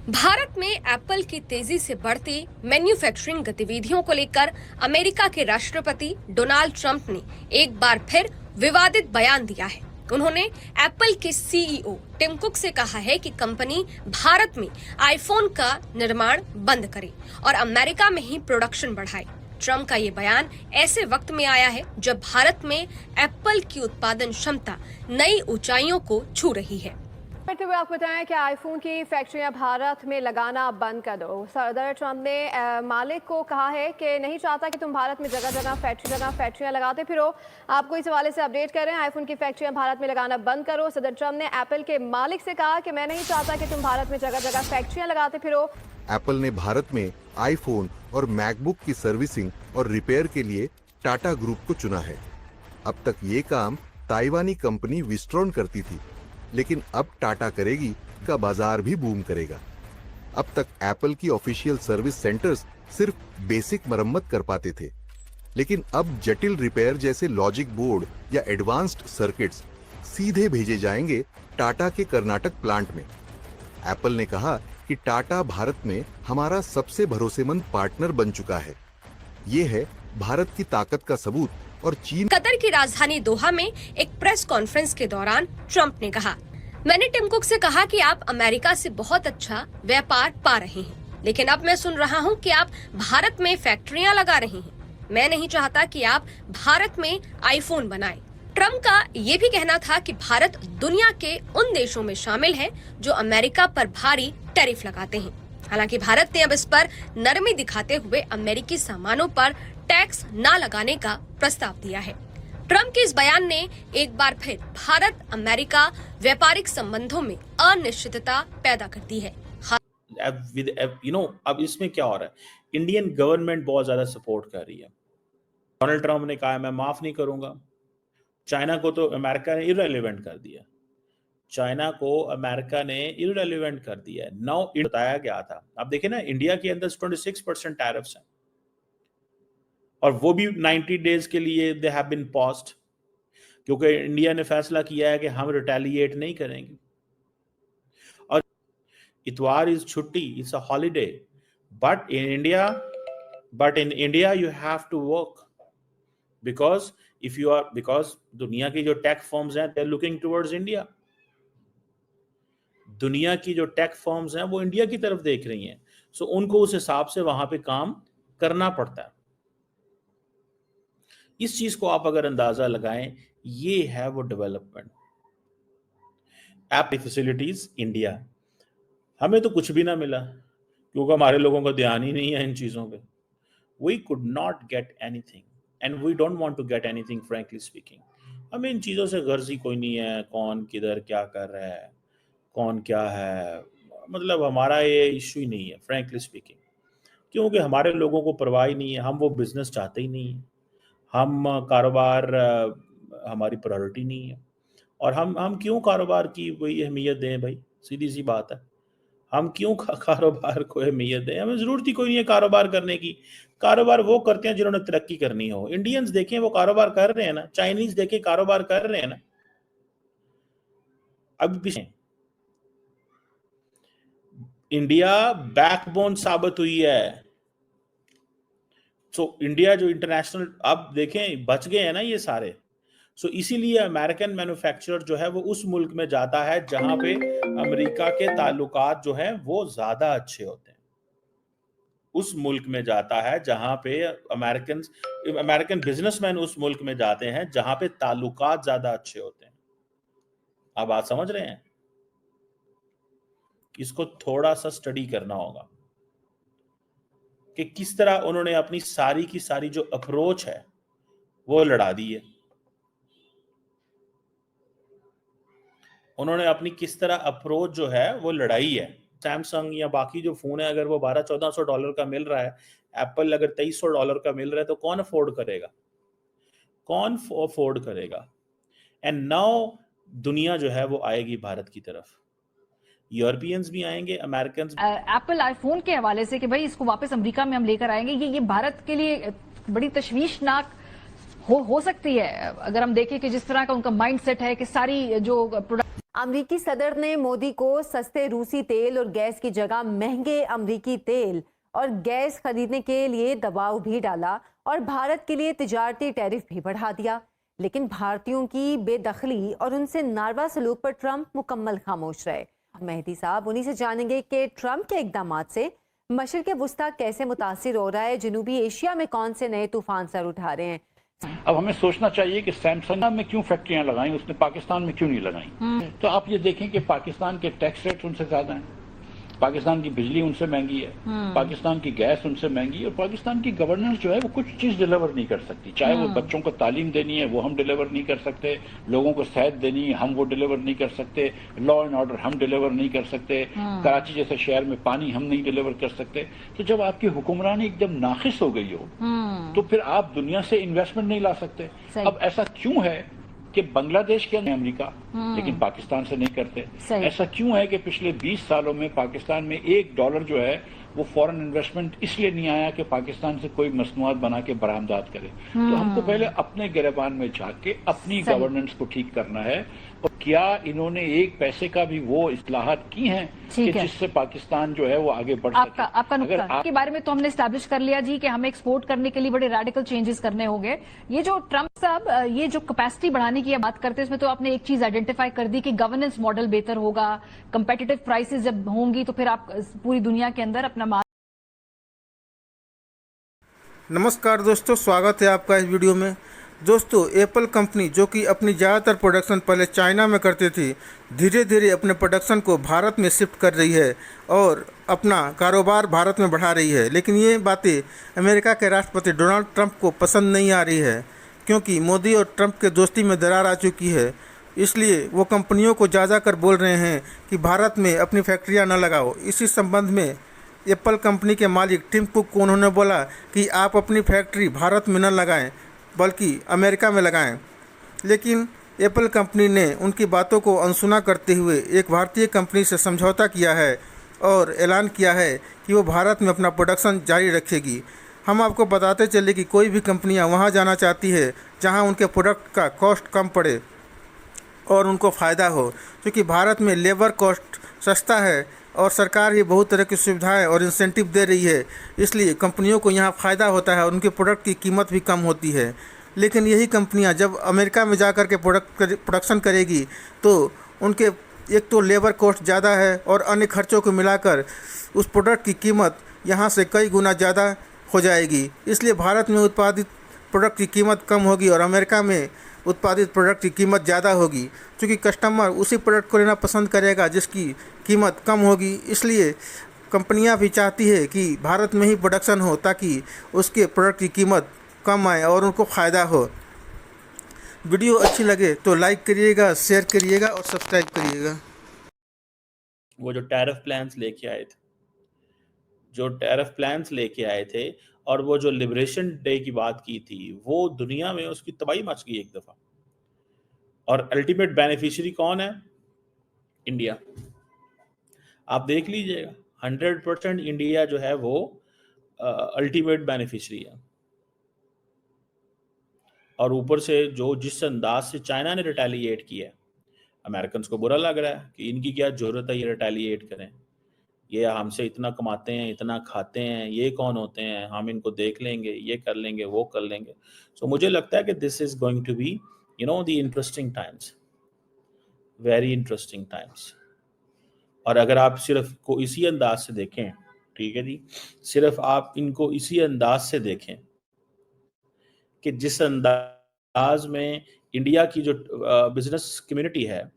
भारत में एप्पल की तेजी से बढ़ती मैन्युफैक्चरिंग गतिविधियों को लेकर अमेरिका के राष्ट्रपति डोनाल्ड ट्रंप ने एक बार फिर विवादित बयान दिया है। उन्होंने एप्पल के सीईओ टिम कुक से कहा है कि कंपनी भारत में आईफोन का निर्माण बंद करे और अमेरिका में ही प्रोडक्शन बढ़ाए। ट्रंप का ये बयान ऐसे वक्त में आया है जब भारत में एप्पल की उत्पादन क्षमता नई ऊंचाइयों को छू रही है। बढ़ते हुए आपको बताएं कि आईफोन की फैक्ट्रियां भारत में लगाना बंद कर दो। सदर ट्रंप ने मालिक को कहा है कि नहीं चाहता कि तुम भारत में जगह जगह फैक्ट्रियां लगाते फिरो। आपको इस हवाले से अपडेट कर रहे हैं, आईफोन की फैक्ट्रियां भारत में लगाना बंद करो। सदर ट्रंप ने एप्पल के मालिक से कहा कि मैं नहीं चाहता कि तुम भारत में जगह जगह फैक्ट्रियां लगाते फिरो। एप्पल ने भारत में आईफोन और मैकबुक की सर्विसिंग और रिपेयर के लिए टाटा ग्रुप को चुना है। अब तक ये काम ताइवानी कंपनी विस्ट्रॉन करती थी, लेकिन अब टाटा करेगी का बाजार भी बूम करेगा। अब तक एप्पल की ऑफिशियल सर्विस सेंटर्स सिर्फ बेसिक मरम्मत कर पाते थे, लेकिन अब जटिल रिपेयर जैसे लॉजिक बोर्ड या एडवांस्ड सर्किट्स सीधे भेजे जाएंगे टाटा के कर्नाटक प्लांट में। एप्पल ने कहा कि टाटा भारत में हमारा सबसे भरोसेमंद पार्टनर बन चुका है। ये है भारत की ताकत का सबूत। और चीन कतर की राजधानी दोहा में एक प्रेस कॉन्फ्रेंस के दौरान ट्रंप ने कहा, मैंने टिम कुक से कहा कि आप अमेरिका से बहुत अच्छा व्यापार पा रहे हैं, लेकिन अब मैं सुन रहा हूं कि आप भारत में फैक्ट्रियां लगा रहे हैं। मैं नहीं चाहता कि आप भारत में आईफोन बनाएं। ट्रंप का ये भी कहना था कि भारत दुनिया के उन देशों में शामिल है जो अमेरिका पर भारी टैरिफ लगाते हैं। हालांकि भारत ने अब इस पर नरमी दिखाते हुए अमेरिकी सामानों पर टैक्स न लगाने का प्रस्ताव दिया है। ट्रंप के इस बयान ने एक बार फिर भारत अमेरिका व्यापारिक संबंधों में अनिश्चितता पैदा कर दी है। अब इसमें क्या हो रहा है, इंडियन गवर्नमेंट बहुत ज्यादा सपोर्ट कर रही है। डोनाल्ड ट्रंप ने कहा मैं माफ नहीं करूंगा। चाइना को तो अमेरिका ने इररिलेवेंट कर दिया। चाइना को अमेरिका ने इररिलेवेंट कर दिया है। नाउ बताया गया था, अब देखिए ना, इंडिया के अंदर 26% टैरिफ्स हैं और वो भी 90 डेज के लिए दे हैव बीन पॉज्ड, क्योंकि इंडिया ने फैसला किया है कि हम रिटेलिएट नहीं करेंगे। और इतवार इज छुट्टी, it's a holiday, but in India you have to work because दुनिया की जो टेक फर्म्स हैं they are looking towards India. दुनिया की जो टेक फर्म्स हैं वो इंडिया की तरफ देख रही हैं, सो उनको उस हिसाब से वहां पे काम करना पड़ता है। इस चीज को आप अगर अंदाजा लगाएं, ये है वो डेवलपमेंट। ऐप फैसिलिटीज इंडिया, हमें तो कुछ भी ना मिला क्योंकि हमारे लोगों का ध्यान ही नहीं है इन चीजों पे। We could not get anything and we don't want to get anything, frankly speaking. हमें इन चीजों से गर्ज ही कोई नहीं है, कौन किधर क्या कर रहा है, कौन क्या है, मतलब हमारा ये इश्यू ही नहीं है, फ्रैंकली स्पीकिंग, क्योंकि हमारे लोगों को परवाह ही नहीं है। हम वो बिजनेस चाहते ही नहीं है, हम कारोबार हमारी प्रायोरिटी नहीं है। और हम क्यों कारोबार की वही अहमियत दें भाई, सीधी सी बात है। हम क्यों कारोबार को अहमियत दें? हमें जरूरत ही कोई नहीं है कारोबार करने की। कारोबार वो करते हैं जिन्होंने तरक्की करनी हो। इंडियंस देखें वो कारोबार कर रहे हैं ना, चाइनीज देखें कारोबार कर रहे हैं ना। अब पीछे इंडिया बैकबोन साबित हुई है। सो इंडिया जो इंटरनेशनल, अब देखें बच गए हैं ना ये सारे। सो इसीलिए अमेरिकन मैन्युफैक्चरर जो है वो उस मुल्क में जाता है जहां पे अमेरिका के ताल्लुकात जो हैं वो ज्यादा अच्छे होते हैं। उस मुल्क में जाता है जहां पे अमेरिकन बिजनेसमैन उस मुल्क में जाते हैं जहां पे ताल्लुकात ज्यादा अच्छे होते हैं। आप बात समझ रहे हैं? इसको थोड़ा सा स्टडी करना होगा कि किस तरह उन्होंने अपनी सारी की सारी जो अप्रोच है वो लड़ा दी है। उन्होंने अपनी किस तरह अप्रोच जो है वो लड़ाई है। सैमसंग या बाकी जो फोन है अगर वो $1200-1400 का मिल रहा है, एप्पल अगर $2300 का मिल रहा है, तो कौन अफोर्ड करेगा? कौन अफोर्ड करेगा? एंड नाउ दुनिया जो है वो आएगी भारत की तरफ। यूरोपियंस भी आएंगे, अमेरिकन। एप्पल आईफोन के हवाले से कि भाई इसको वापस अमेरिका में हम लेकर आएंगे, ये भारत के लिए बड़ी तशवीशनाक हो सकती है। अगर हम देखें कि जिस तरह का उनका माइंड सेट है कि सारी जो प्रोडक्ट अमरीकी सदर ने मोदी को सस्ते रूसी तेल और गैस की जगह महंगे अमरीकी तेल और गैस खरीदने के लिए दबाव भी डाला और भारत के लिए तिजारती टैरिफ भी बढ़ा दिया। लेकिन भारतीयों की बेदखली और उनसे नारवा सलूक पर ट्रंप मुकम्मल खामोश रहे। मेहदी साहब उन्हीं से जानेंगे कि ट्रंप के इकदामात से मशरिक़ वुस्ता कैसे मुतासिर हो रहा है, जनूबी एशिया में कौन से नए तूफान सर उठा रहे हैं। अब हमें सोचना चाहिए कि सैमसंग में क्यों फैक्ट्रियां लगाई, उसने पाकिस्तान में क्यों नहीं लगाई। तो आप ये देखें कि पाकिस्तान के टैक्स रेट उनसे ज्यादा हैं, पाकिस्तान की बिजली उनसे महंगी है, पाकिस्तान की गैस उनसे महंगी है, और पाकिस्तान की गवर्नेंस जो है वो कुछ चीज डिलीवर नहीं कर सकती। चाहे वो बच्चों को तालीम देनी है वो हम डिलीवर नहीं कर सकते, लोगों को सेहत देनी है हम वो डिलीवर नहीं कर सकते, लॉ एंड ऑर्डर हम डिलीवर नहीं कर सकते, कराची जैसे शहर में पानी हम नहीं डिलीवर कर सकते। तो जब आपकी हुक्मरानी एकदम नाखिस हो गई हो तो फिर आप दुनिया से इन्वेस्टमेंट नहीं ला सकते। अब ऐसा क्यों है कि बांग्लादेश के अंदर अमेरिका लेकिन पाकिस्तान से नहीं करते? ऐसा क्यों है कि पिछले 20 सालों में पाकिस्तान में $1 जो है वो फॉरेन इन्वेस्टमेंट इसलिए नहीं आया कि पाकिस्तान से कोई मसनूआत बना के बरामदात करे? तो हमको पहले अपने गिरबान में झांक के अपनी गवर्नेंस को ठीक करना है। और क्या इन्होंने एक पैसे का भी वो इस्लाहात की हैं कि जिससे पाकिस्तान जो है वो आगे बढ़ सके? आपका नुकता के बारे में तो हमने स्टैब्लिश कर लिया जी कि हमें एक्सपोर्ट करने के लिए बड़े रेडिकल चेंजेस करने होंगे। ये जो ट्रंप साहब ये जो कैपेसिटी बढ़ाने की बात करते हैं इसमें तो आपने एक चीज आइडेंटिफाई कर दी कि गवर्नेंस मॉडल बेहतर होगा, कंपेटिटिव प्राइसेस जब होंगी तो फिर आप पूरी दुनिया के अंदर अपना माल। नमस्कार दोस्तों, स्वागत है आपका इस वीडियो में। दोस्तों, एप्पल कंपनी जो कि अपनी ज़्यादातर प्रोडक्शन पहले चाइना में करती थी, धीरे धीरे अपने प्रोडक्शन को भारत में शिफ्ट कर रही है और अपना कारोबार भारत में बढ़ा रही है। लेकिन ये बातें अमेरिका के राष्ट्रपति डोनाल्ड ट्रंप को पसंद नहीं आ रही है, क्योंकि मोदी और ट्रंप के दोस्ती में दरार आ चुकी है। इसलिए वो कंपनियों को जा कर बोल रहे हैं कि भारत में अपनी फैक्ट्रियाँ न लगाओ। इसी संबंध में एप्पल कंपनी के मालिक टिम कुक को उन्होंने बोला कि आप अपनी फैक्ट्री भारत में न लगाएं बल्कि अमेरिका में लगाएं। लेकिन एप्पल कंपनी ने उनकी बातों को अनसुना करते हुए एक भारतीय कंपनी से समझौता किया है और ऐलान किया है कि वो भारत में अपना प्रोडक्शन जारी रखेगी। हम आपको बताते चले कि कोई भी कंपनियां वहां जाना चाहती है जहां उनके प्रोडक्ट का कॉस्ट कम पड़े और उनको फ़ायदा हो, क्योंकि भारत में लेबर कॉस्ट सस्ता है और सरकार भी बहुत तरह की सुविधाएं और इंसेंटिव दे रही है। इसलिए कंपनियों को यहाँ फ़ायदा होता है और उनके प्रोडक्ट की कीमत भी कम होती है। लेकिन यही कंपनियाँ जब अमेरिका में जा कर के प्रोडक्शन करेगी तो उनके एक तो लेबर कॉस्ट ज़्यादा है और अन्य खर्चों को मिलाकर उस प्रोडक्ट की कीमत यहाँ से कई गुना ज़्यादा हो जाएगी। इसलिए भारत में उत्पादित प्रोडक्ट की कीमत कम होगी और अमेरिका में उत्पादित प्रोडक्ट की कीमत ज़्यादा होगी, क्योंकि कस्टमर उसी प्रोडक्ट को लेना पसंद करेगा जिसकी कीमत कम होगी। इसलिए कंपनियां भी चाहती है कि भारत में ही प्रोडक्शन हो ताकि उसके प्रोडक्ट की कीमत कम आए और उनको फ़ायदा हो। वीडियो अच्छी लगे तो लाइक करिएगा, शेयर करिएगा और सब्सक्राइब करिएगा। वो जो टैरिफ प्लान्स लेके आए थे और वो जो लिबरेशन डे की बात की थी, वो दुनिया में उसकी तबाही मच गई एक दफा। और अल्टीमेट बेनिफिशियरी कौन है? इंडिया। आप देख लीजिएगा, 100% इंडिया जो है वो अल्टीमेट बेनिफिशियरी है। और ऊपर से जो जिस अंदाज से चाइना ने रिटेलिएट किया है, अमेरिकन को बुरा लग रहा है कि इनकी क्या जरूरत है ये रिटेलिएट करें, ये हमसे इतना कमाते हैं, इतना खाते हैं, ये कौन होते हैं, हम इनको देख लेंगे, ये कर लेंगे, वो कर लेंगे। सो मुझे लगता है कि this is going to be the interesting times, very interesting times. और अगर आप सिर्फ को इसी अंदाज से देखें, ठीक है जी, सिर्फ आप इनको इसी अंदाज से देखें कि जिस अंदाज में इंडिया की जो बिजनेस कम्युनिटी है